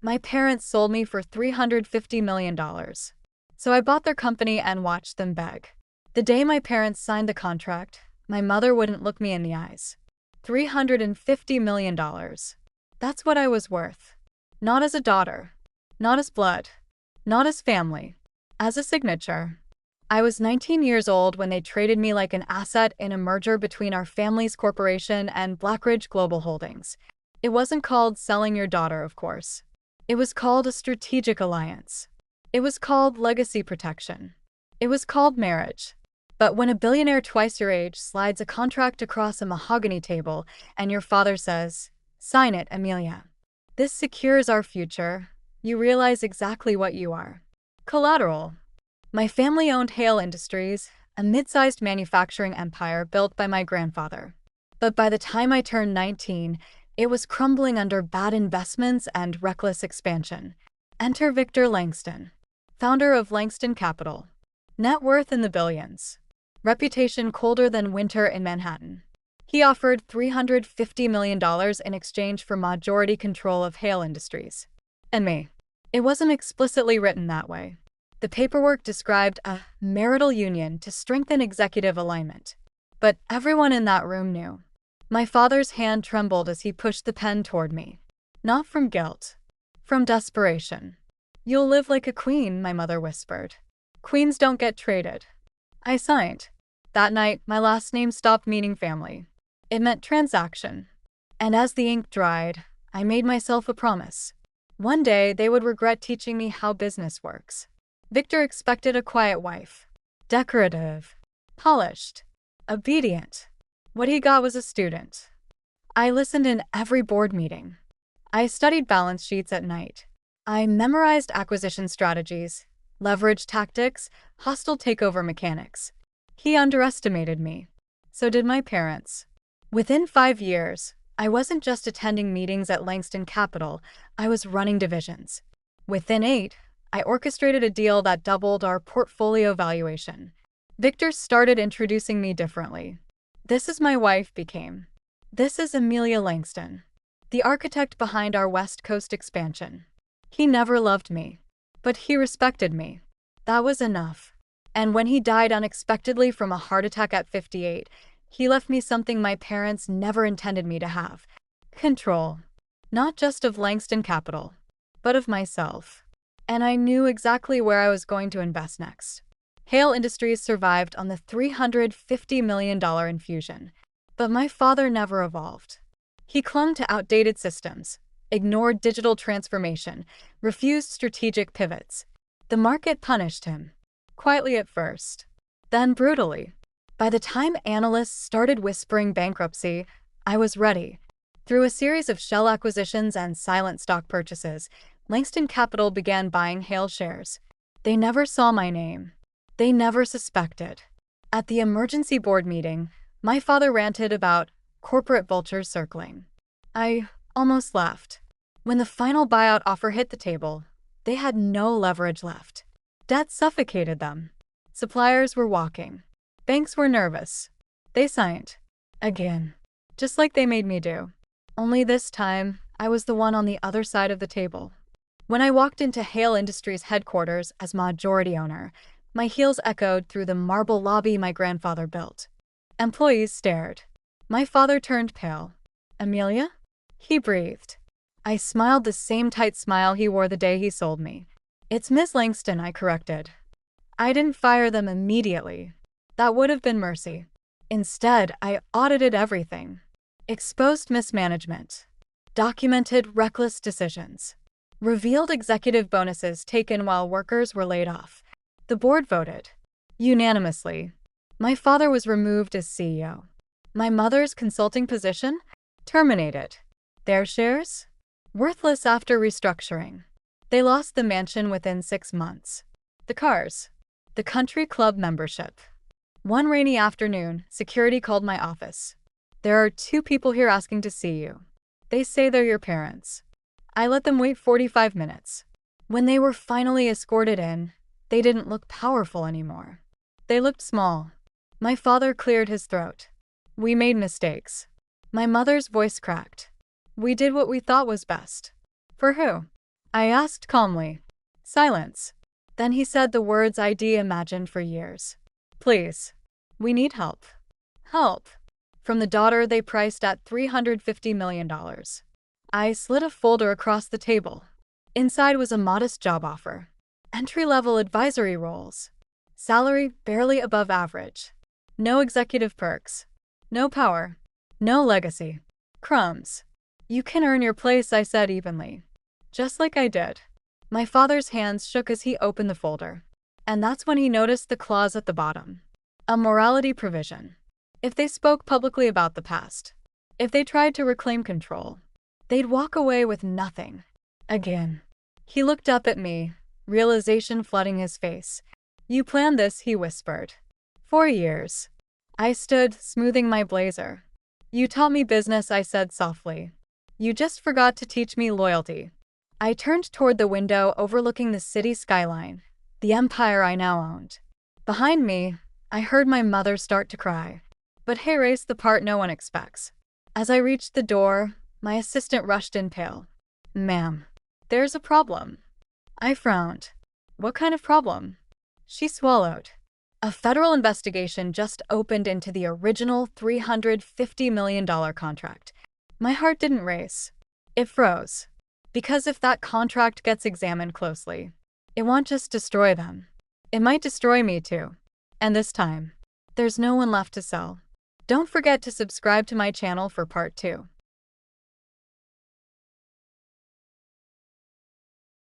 My parents sold me for $350 million. So I bought their company and watched them beg. The day my parents signed the contract, my mother wouldn't look me in the eyes. $350 million. That's what I was worth. Not as a daughter. Not as blood. Not as family. As a signature. I was 19 years old when they traded me like an asset in a merger between our family's corporation and Blackridge Global Holdings. It wasn't called selling your daughter, of course. It was called a strategic alliance. It was called legacy protection. It was called marriage. But when a billionaire twice your age slides a contract across a mahogany table and your father says, "Sign it, Amelia. This secures our future," you realize exactly what you are. Collateral. My family owned Hale Industries, a mid-sized manufacturing empire built by my grandfather. But by the time I turned 19, it was crumbling under bad investments and reckless expansion. Enter Victor Langston, founder of Langston Capital. Net worth in the billions. Reputation colder than winter in Manhattan. He offered $350 million in exchange for majority control of Hale Industries. And me. It wasn't explicitly written that way. The paperwork described a marital union to strengthen executive alignment. But everyone in that room knew. My father's hand trembled as he pushed the pen toward me. Not from guilt. From desperation. "You'll live like a queen," my mother whispered. "Queens don't get traded." I signed. That night, my last name stopped meaning family. It meant transaction. And as the ink dried, I made myself a promise. One day, they would regret teaching me how business works. Victor expected a quiet wife. Decorative. Polished. Obedient. What he got was a student. I listened in every board meeting. I studied balance sheets at night. I memorized acquisition strategies, leverage tactics, hostile takeover mechanics. He underestimated me. So did my parents. Within 5 years, I wasn't just attending meetings at Langston Capital, I was running divisions. Within 8, I orchestrated a deal that doubled our portfolio valuation. Victor started introducing me differently. "This is my wife," became. "This is Amelia Langston, the architect behind our West Coast expansion." He never loved me, but he respected me. That was enough. And when he died unexpectedly from a heart attack at 58, he left me something my parents never intended me to have. Control. Not just of Langston Capital, but of myself. And I knew exactly where I was going to invest next. Hale Industries survived on the $350 million infusion, but my father never evolved. He clung to outdated systems, ignored digital transformation, refused strategic pivots. The market punished him, quietly at first, then brutally. By the time analysts started whispering bankruptcy, I was ready. Through a series of shell acquisitions and silent stock purchases, Langston Capital began buying Hale shares. They never saw my name. They never suspected. At the emergency board meeting, my father ranted about corporate vultures circling. I almost laughed. When the final buyout offer hit the table, they had no leverage left. Debt suffocated them. Suppliers were walking. Banks were nervous. They signed. Again. Just like they made me do. Only this time, I was the one on the other side of the table. When I walked into Hale Industries headquarters as majority owner, my heels echoed through the marble lobby my grandfather built. Employees stared. My father turned pale. "Amelia?" He breathed. I smiled the same tight smile he wore the day he sold me. "It's Miss Langston," I corrected. I didn't fire them immediately. That would have been mercy. Instead, I audited everything. Exposed mismanagement. Documented reckless decisions. Revealed executive bonuses taken while workers were laid off. The board voted. Unanimously. My father was removed as CEO. My mother's consulting position? Terminated. Their shares? Worthless after restructuring. They lost the mansion within 6 months. The cars. The country club membership. One rainy afternoon, security called my office. "There are 2 people here asking to see you. They say they're your parents." I let them wait 45 minutes. When they were finally escorted in, they didn't look powerful anymore. They looked small. My father cleared his throat. "We made mistakes." My mother's voice cracked. "We did what we thought was best." For who? I asked calmly. Silence. Then he said the words I'd imagined for years. Please. We need help. Help. From the daughter they priced at $350 million. I slid a folder across the table. Inside was a modest job offer. Entry-level advisory roles. Salary barely above average. No executive perks. No power. No legacy. Crumbs. You can earn your place, I said evenly. Just like I did. My father's hands shook as he opened the folder. And that's when he noticed the clause at the bottom. A morality provision. If they spoke publicly about the past, if they tried to reclaim control, they'd walk away with nothing. Again. He looked up at me, realization flooding his face. You planned this, he whispered. 4 years. I stood, smoothing my blazer. You taught me business, I said softly. You just forgot to teach me loyalty. I turned toward the window overlooking the city skyline, the empire I now owned. Behind me, I heard my mother start to cry. But hey, race the part no one expects. As I reached the door, my assistant rushed in pale. Ma'am, there's a problem. I frowned. What kind of problem? She swallowed. A federal investigation just opened into the original $350 million contract. My heart didn't race. It froze. Because if that contract gets examined closely, it won't just destroy them. It might destroy me too. And this time, there's no one left to sell. Don't forget to subscribe to my channel for part 2.